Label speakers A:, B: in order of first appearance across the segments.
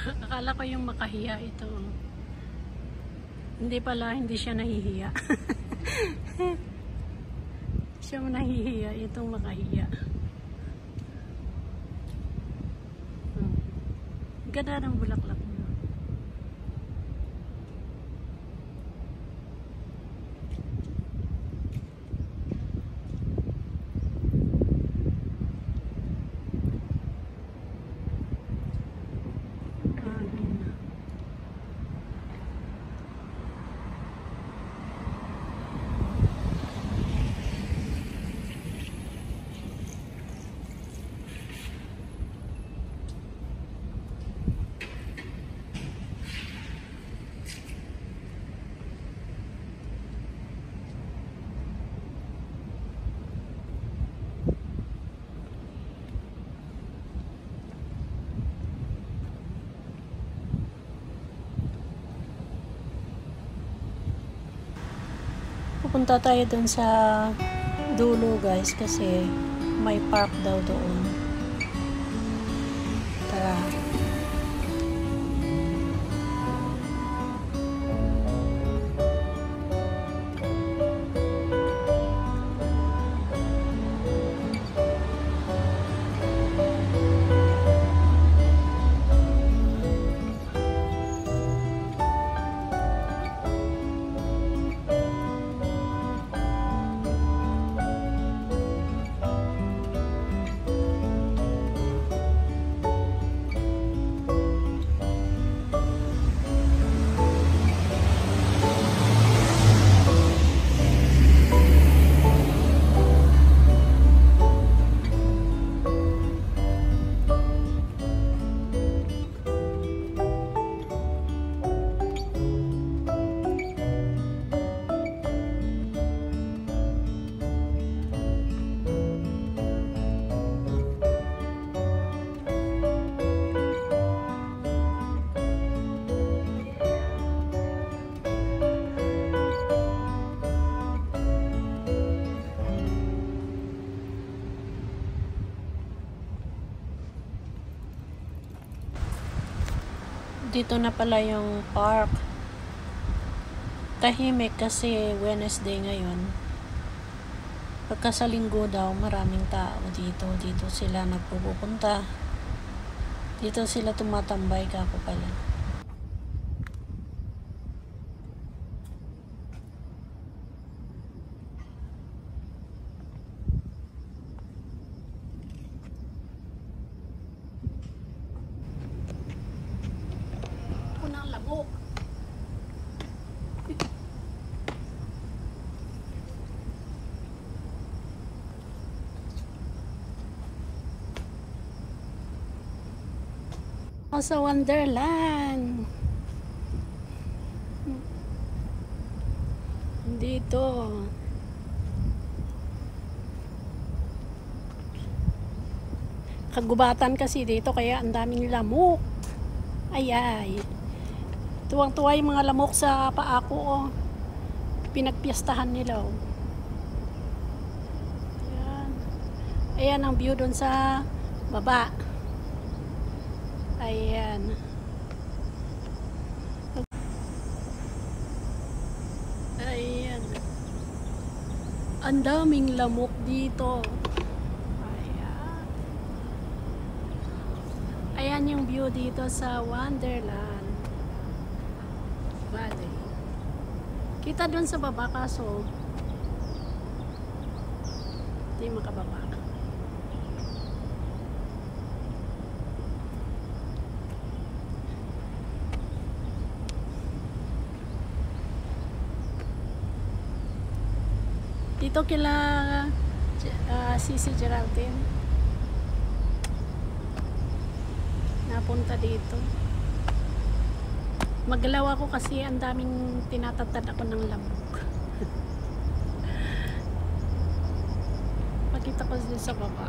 A: Akala ko yung makahiya ito. Hindi pala, hindi siya nahihiya. Siya nahihiya, itong makahiya. Ganda ng bulaklak mo. Pupunta tayo dun sa dulo guys kasi may park daw doon. Tara. Dito na pala yung park. Tahimik kasi Wednesday ngayon. Pagka sa linggo daw, maraming tao dito. Dito sila nagpupunta. Dito sila tumatambay kako pala. Sa Wonderland dito kagubatan kasi dito kaya ang daming lamok. Ay tuwang-tuwa yung mga lamok sa paa ko. Pinagpiestahan nila. Ayan ang view doon sa baba. Ayan. Ayan. Ang daming lamok dito. Ayan. Ayan yung view dito sa Wonderland Valley. Kita doon sa baba kaso hindi makababa. Dito kila Sisi Geraldine napunta dito. Magalaw ako kasi ang daming tinatatad ako ng lamok. Pakita ko dito sa baba.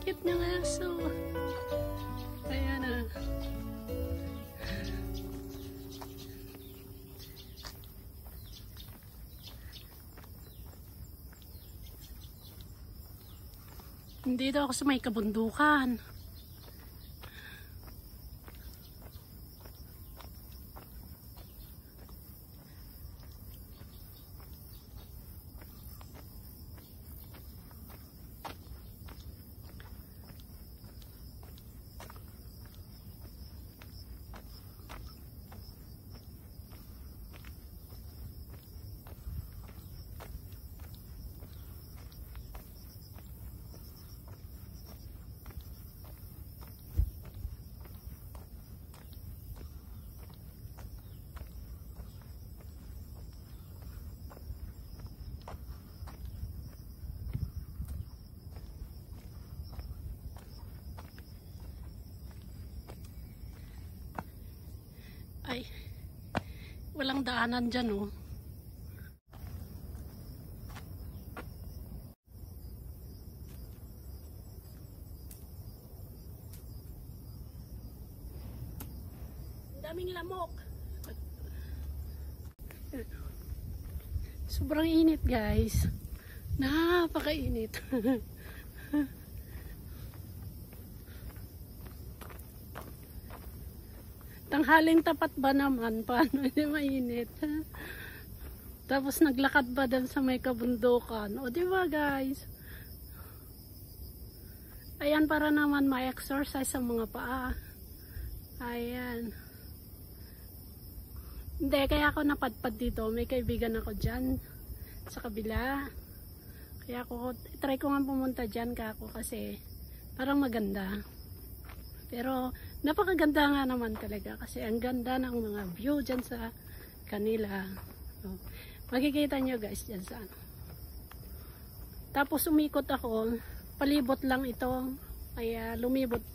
A: Cute ng aso. Ayan na. Dito ako sa may kabundukan. Ay, walang daanan dyan, oh. Daming lamok. Sobrang init, guys. Napakainit. Tanghaling tapat ba naman? Paano hindi mainit? Tapos naglakad ba din sa may kabundukan? O diba, guys? Ayan, para naman ma-exercise sa mga paa. Ayan. Hindi, kaya ako napadpad dito. May kaibigan ako dyan sa kabila. Kaya ako, try ko nga pumunta dyan kako kasi parang maganda. Pero napakaganda nga naman talaga kasi ang ganda ng mga view dyan sa kanila. So, makikita nyo guys dyan sa ano. Tapos umikot ako, palibot lang ito. Kaya lumibot.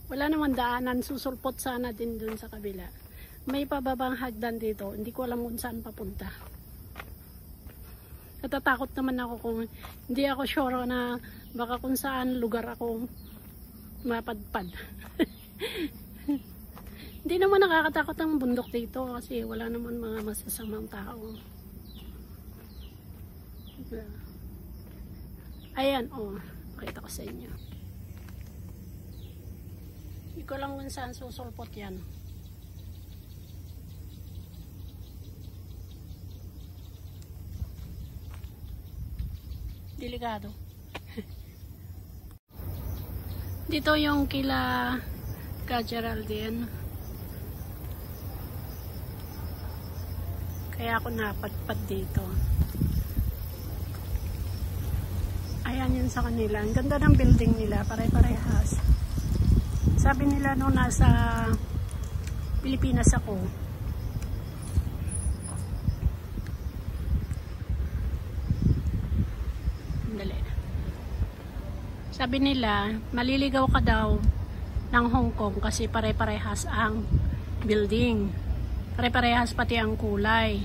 A: Wala naman daanan, susulpot sana din dun sa kabila. May pababang hagdan dito, hindi ko alam kung saan papunta. Natatakot naman ako kung hindi ako sure na baka kung saan lugar ako mapadpad. Hindi naman nakakatakot ang bundok dito kasi wala naman mga masasamang tao. Ayan, oh, pakita ko sa inyo. Hindi ko lang kung saan susulpot yan. Delikado. Dito yung kila ka Geraldine. Kaya ako napadpad dito. Ayan yun sa kanila. Ang ganda ng building nila. Pare-parehas. Sabi nila nung nasa Pilipinas ako. Sabi nila, maliligaw ka daw ng Hong Kong kasi pare-parehas ang building. Pare-parehas pati ang kulay.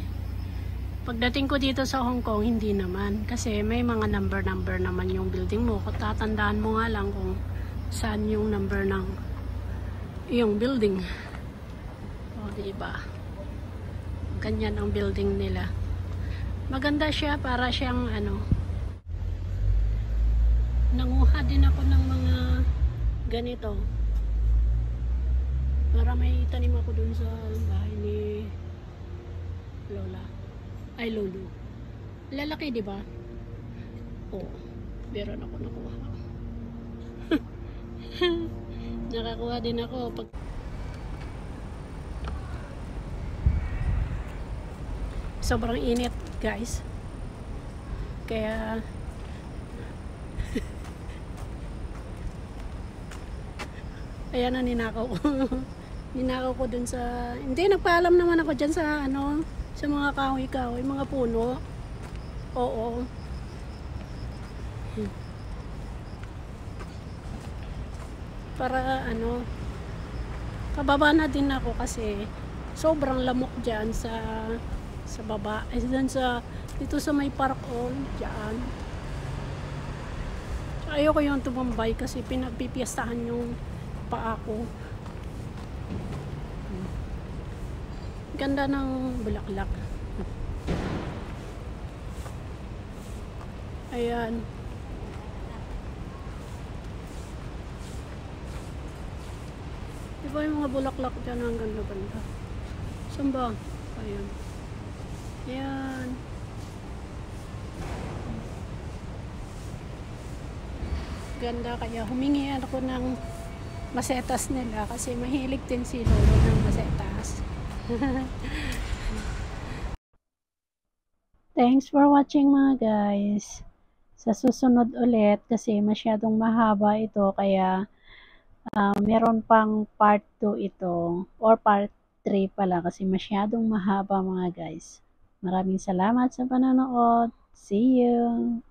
A: Pagdating ko dito sa Hong Kong, hindi naman. Kasi may mga number naman yung building mo. Tatandaan mo nga lang kung saan yung number ng yung building. O, diba? Ganyan ang building nila. Maganda siya, para siyang ano, nanguha din ako ng mga ganito para may tanim ako dun sa bahay ni Lola ay Lolo. Lalaki diba? Oo, meron ako nakuha. Nakakuha din ako pag sobrang init guys, kaya ayan na, ninakaw ko. Ninakaw ko dun sa... Hindi, nagpaalam naman ako dyan sa ano, sa mga kahoy-kahoy, mga puno. Oo. Para ano, pababa na din ako kasi sobrang lamok dyan sa baba. Dyan sa, dito sa may park on, dyan. Ayoko yung tumambay kasi pinagpipiyastahan yung paa ko. Ganda ng bulaklak. Ayan. Diba yung mga bulaklak dyan ang ganda-ganda. Saan ba? Ayan. Ayan. Ganda, kaya humingi ako ng masetas nila kasi mahilig din si Lolo ng masetas. Thanks for watching mga guys. Sa susunod ulit kasi masyadong mahaba ito kaya meron pang part 2 ito or part 3 pala kasi masyadong mahaba mga guys. Maraming salamat sa panonood. See you!